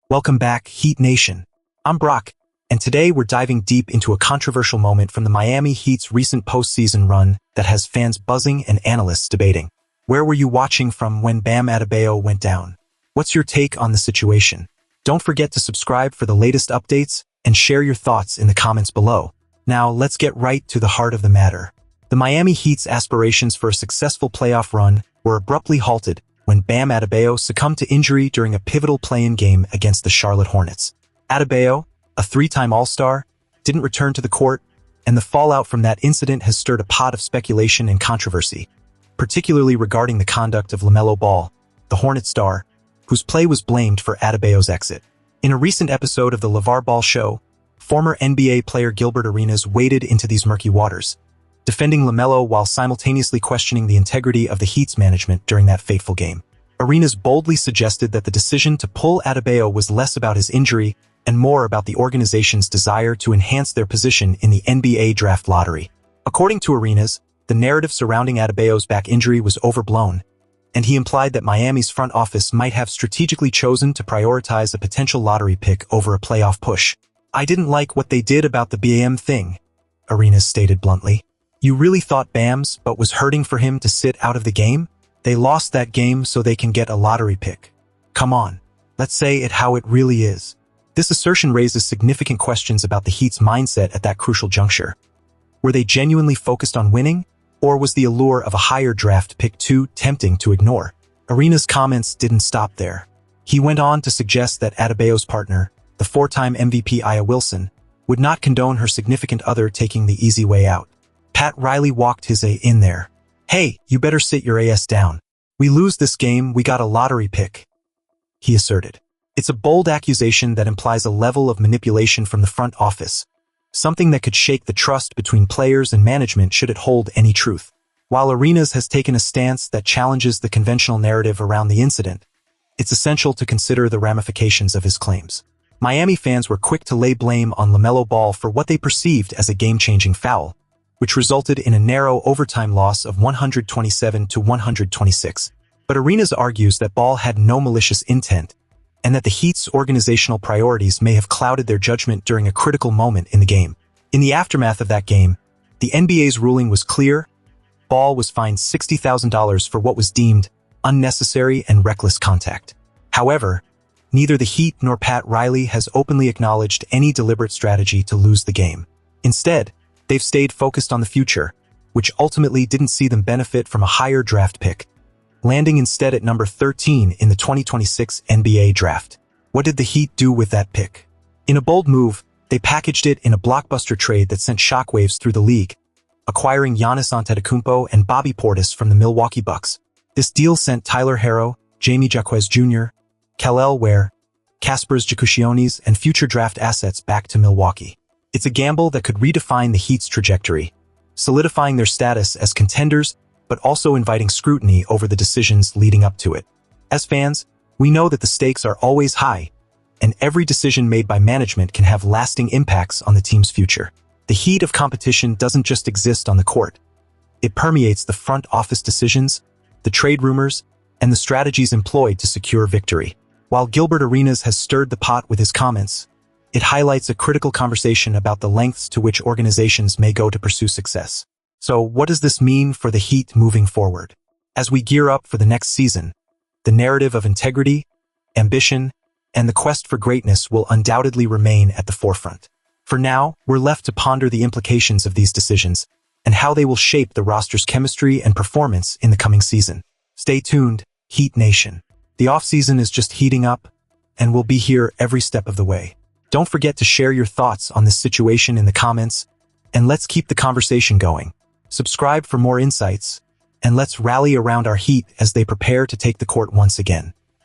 Welcome back, Heat Nation. I'm Brock, and today we're diving deep into a controversial moment from the Miami Heat's recent postseason run that has fans buzzing and analysts debating. Where were you watching from when Bam Adebayo went down? What's your take on the situation? Don't forget to subscribe for the latest updates and share your thoughts in the comments below. Now, let's get right to the heart of the matter. The Miami Heat's aspirations for a successful playoff run were abruptly halted when Bam Adebayo succumbed to injury during a pivotal play-in game against the Charlotte Hornets. Adebayo, a three-time All-Star, didn't return to the court, and the fallout from that incident has stirred a pot of speculation and controversy, particularly regarding the conduct of LaMelo Ball, the Hornets star, whose play was blamed for Adebayo's exit. In a recent episode of the LaVar Ball Show, former NBA player Gilbert Arenas waded into these murky waters, defending LaMelo while simultaneously questioning the integrity of the Heat's management during that fateful game. Arenas boldly suggested that the decision to pull Adebayo was less about his injury and more about the organization's desire to enhance their position in the NBA draft lottery. According to Arenas, the narrative surrounding Adebayo's back injury was overblown, and he implied that Miami's front office might have strategically chosen to prioritize a potential lottery pick over a playoff push. "I didn't like what they did about the Bam thing," Arenas stated bluntly. "You really thought Bam's but was hurting for him to sit out of the game? They lost that game so they can get a lottery pick. Come on, let's say it how it really is." This assertion raises significant questions about the Heat's mindset at that crucial juncture. Were they genuinely focused on winning, or was the allure of a higher draft pick too tempting to ignore? Arenas' comments didn't stop there. He went on to suggest that Adebayo's partner, the four-time MVP Aya Wilson, would not condone her significant other taking the easy way out. Pat Riley walked his A in there. "Hey, you better sit your ass down. We lose this game, we got a lottery pick," he asserted. It's a bold accusation that implies a level of manipulation from the front office, something that could shake the trust between players and management should it hold any truth. While Arenas has taken a stance that challenges the conventional narrative around the incident, it's essential to consider the ramifications of his claims. Miami fans were quick to lay blame on LaMelo Ball for what they perceived as a game-changing foul, which resulted in a narrow overtime loss of 127-126. But Arenas argues that Ball had no malicious intent, and that the Heat's organizational priorities may have clouded their judgment during a critical moment in the game. In the aftermath of that game, the NBA's ruling was clear. Ball was fined $60,000 for what was deemed unnecessary and reckless contact. However, neither the Heat nor Pat Riley has openly acknowledged any deliberate strategy to lose the game. Instead, they've stayed focused on the future, which ultimately didn't see them benefit from a higher draft pick, landing instead at number 13 in the 2026 NBA draft. What did the Heat do with that pick? In a bold move, they packaged it in a blockbuster trade that sent shockwaves through the league, acquiring Giannis Antetokounmpo and Bobby Portis from the Milwaukee Bucks. This deal sent Tyler Herro, Jamie Jaquez Jr., Kel'el Ware, Kaspars Jakušionis, and future draft assets back to Milwaukee. It's a gamble that could redefine the Heat's trajectory, solidifying their status as contenders, but also inviting scrutiny over the decisions leading up to it. As fans, we know that the stakes are always high, and every decision made by management can have lasting impacts on the team's future. The heat of competition doesn't just exist on the court. It permeates the front office decisions, the trade rumors, and the strategies employed to secure victory. While Gilbert Arenas has stirred the pot with his comments, it highlights a critical conversation about the lengths to which organizations may go to pursue success. So, what does this mean for the Heat moving forward? As we gear up for the next season, the narrative of integrity, ambition, and the quest for greatness will undoubtedly remain at the forefront. For now, we're left to ponder the implications of these decisions and how they will shape the roster's chemistry and performance in the coming season. Stay tuned, Heat Nation. The offseason is just heating up, and we'll be here every step of the way. Don't forget to share your thoughts on this situation in the comments, and let's keep the conversation going. Subscribe for more insights, and let's rally around our Heat as they prepare to take the court once again.